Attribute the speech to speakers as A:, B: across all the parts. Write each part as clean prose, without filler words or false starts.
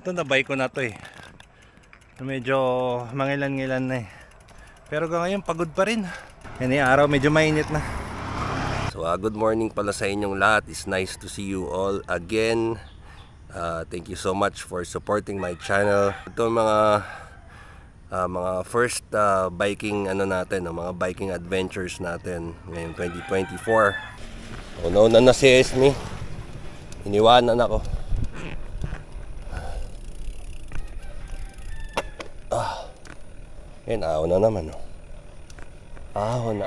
A: Ito na bike ko na to eh. Medyo mangilan-ngilan na eh. Pero ngayon pagod pa rin. Yan yung araw medyo mainit na. So good morning pala sa inyong lahat. It's nice to see you all again. Thank you so much for supporting my channel. Ito mga first biking natin, mga biking adventures natin ngayong 2024. Una na si Esme. Iniwanan ako. Yan, ahon na naman. Ahon.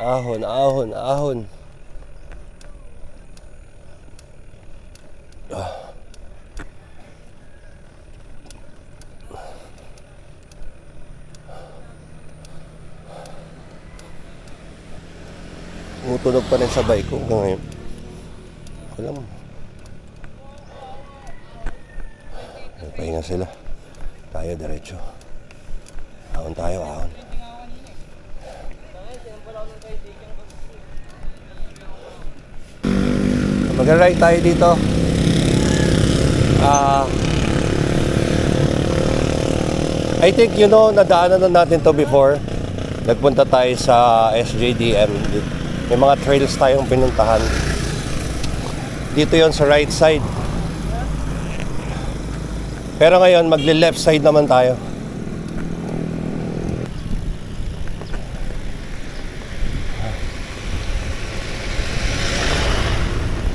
A: Tumutunog pa rin sa bike ko ngayon. Alam mo. Pahinga sila. Tayo diretso. Ahon tayo, ahon. Mag-ride tayo dito. I think nadaanan na natin to before. Nagpunta tayo sa SJDM. May mga trails tayong pinuntahan. Dito yon sa right side. Pero ngayon magle-left side naman tayo.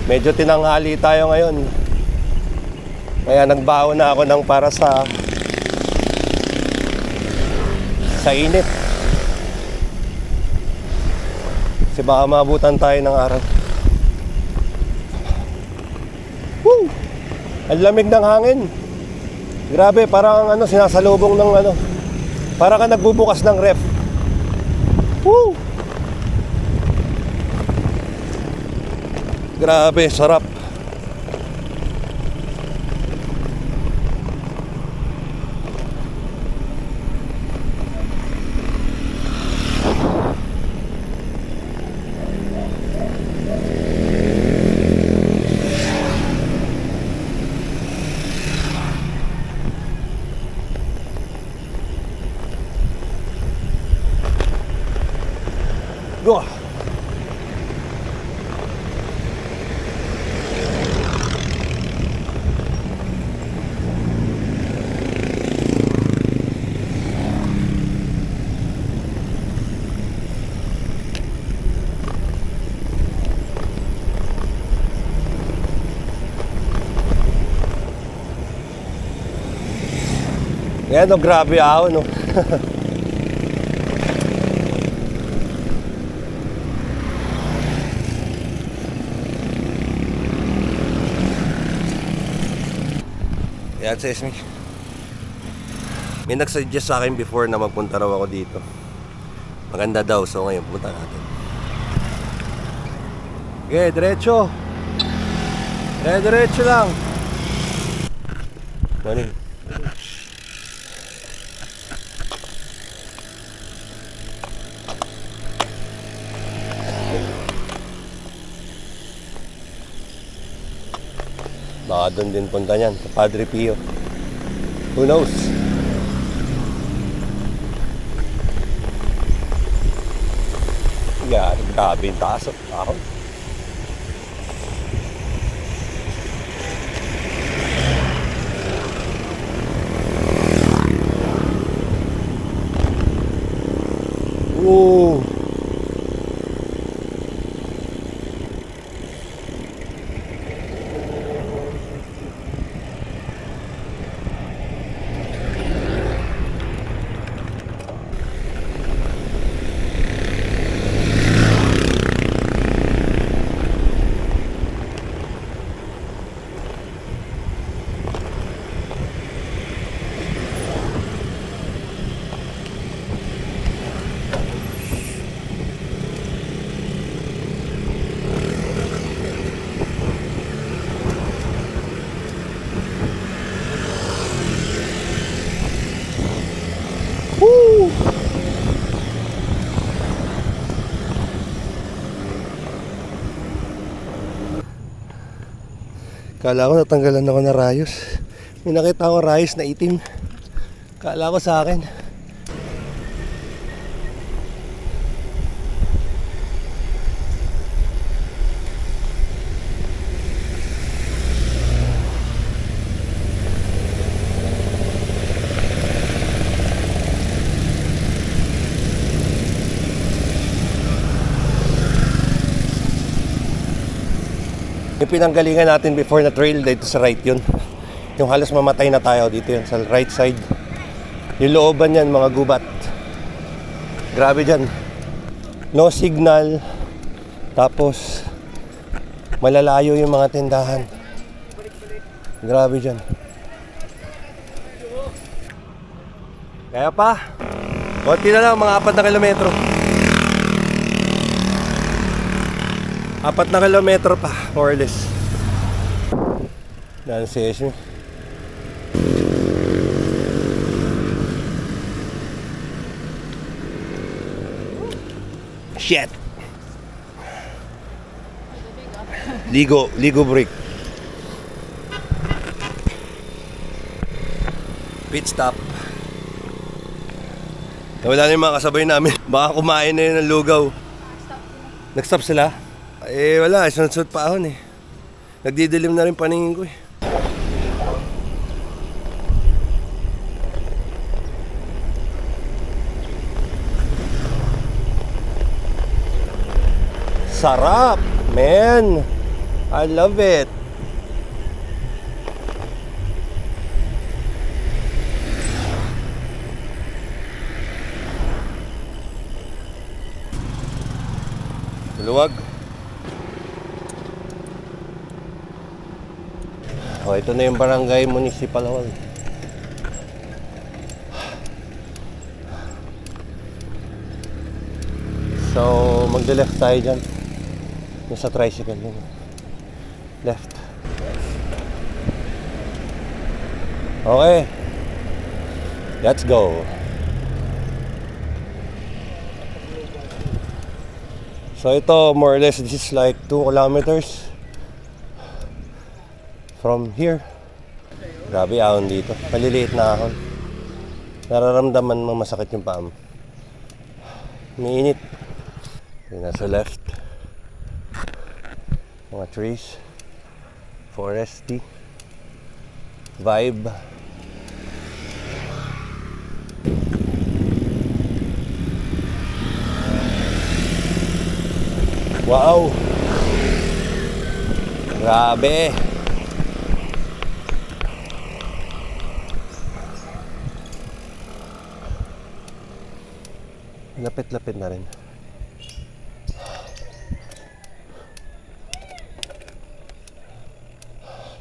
A: Medyo tinanghali tayo ngayon. Kaya nagbaon na ako ng para sa init. Kasi baka maabutan tayo ng araw. Woo! Ang lamig ng hangin. Grabe, parang sinasalubong ng parang ka nagbubukas ng ref. Woo! Grabe, sarap. Go. Yan grabe ahon Yan si Esme. May nag-suggest sa akin before na magpunta raw ako dito. Maganda daw, so ngayon punta natin. Okay, diretso. Diretso lang. Morning. Baka doon din punta niyan, sa Padre Pio. Who knows? Yan, grabe yung taas at ahon. Woo! Kala ko natanggalan ako ng rayos. May nakita ko rice na itim. Kala ko sa akin. Yung pinanggalingan natin before na trail dito sa right yun. Yung halos mamatay na tayo dito yun sa right side. Yung looban yan mga gubat. Grabe dyan. No signal. Tapos malalayo yung mga tindahan. Grabe dyan. Kaya pa konti na lang, mga 4 na kilometro. 4 na kilometro pa, more or less. Dahil si Esme. Shit! Ligo break. Pit stop. Wala na yung mga kasabay namin. Baka kumain na yun ng lugaw. Nag-stop sila? Eh wala, sunod-sunod pa ahon eh. Nagdidilim na rin paningin ko eh. Sarap, man. I love it. Luwag. Oh, ito na yung barangay municipal hall. So, magde-left tayo dyan. Yung sa tricycle yun. Left. Okay. Let's go. So ito, more or less, this is like 2 kilometers from here. Grabe ahon dito. Maliliit na ahon. Nararamdaman mo masakit yung paa mo. Umiinit. Yung nasa left. Mga trees. Foresty. Vibe. Wow! Grabe! Lapit-lapit na rin.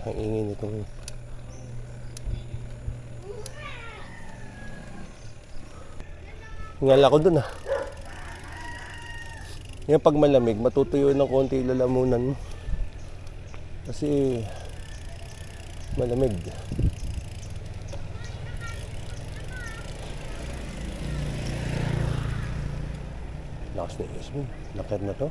A: Ang ingay nito. Ngala ko dun ah. Yung pag malamig, matutuyo ng konti lalamunan mo. Kasi malamig. Lakas na ismi. Lakad na to.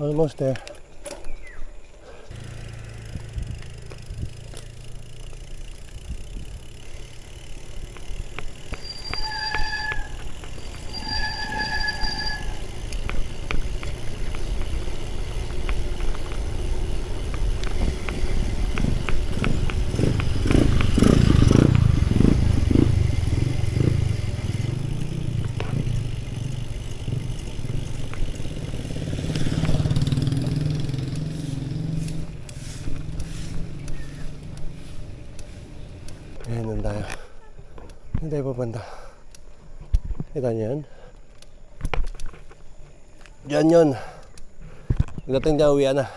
A: Almost there. Saan tayo papunta? Kita niyo yan? Diyan yun. Pagdating dyan, uwian na.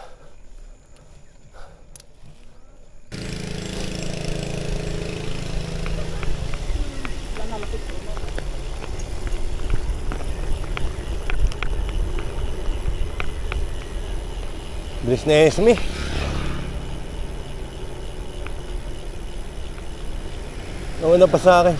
A: Bilis na Esme. Nauna pa sa akin.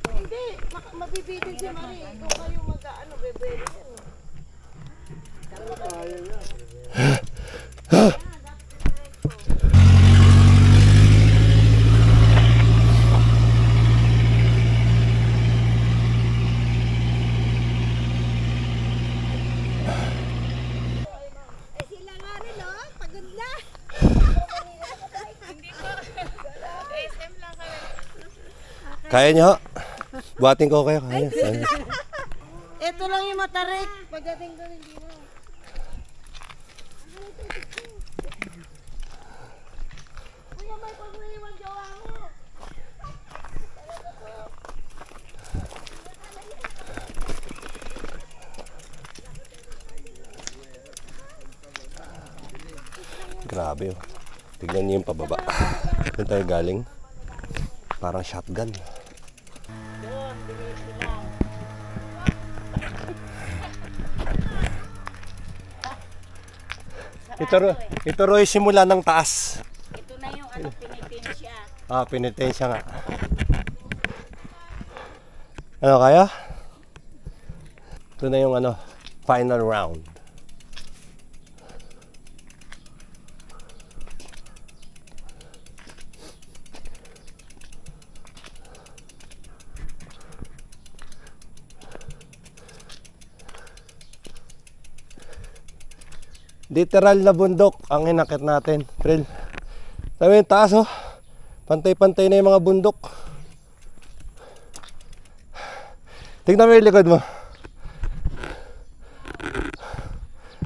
B: Hindi, mabibitin si Marie. Kung kayo mag-ano, bebeli yan.
C: Sila nga rin, oh. Pagod na. Hindi po. SM lang kami.
A: Kaya niyo? Buhatin ko kayo. Kaya.
B: Ito lang yung matarik. Pagdating doon, hindi na. Kuya, may pag-iwan jowa mo.
A: Grabe oh. Tignan niyo yung pababa. Saan tayo galing? Parang shotgun. Ito ro yung simula ng taas.
C: Ito na yung ano, pinitensya.
A: Ah, pinitensya nga. Ano kaya? Ito na yung ano, final round. Literal na bundok ang inakit natin, Pril. Sabi yung taas oh. Pantay-pantay na yung mga bundok. Tingnan mo yung likod mo.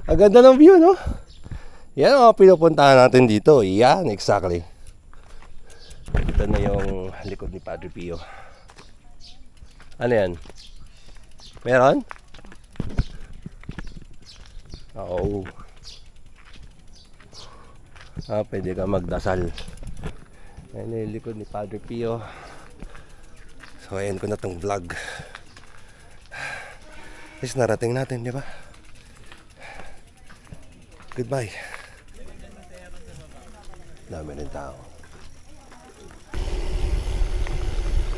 A: Ang ganda ng view, no? Yan ang pinupuntahan natin dito. Yan, exactly. Ito na yung likod ni Padre Pio. Ano yan? Meron? Oo. Pwede ka magdasal. Ayan yung likod ni Padre Pio. So ayan ko na tong vlog. Is narating natin, di ba? Goodbye. Dami rin tao.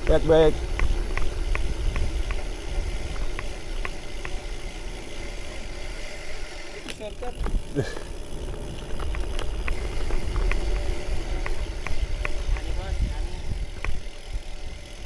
A: Break.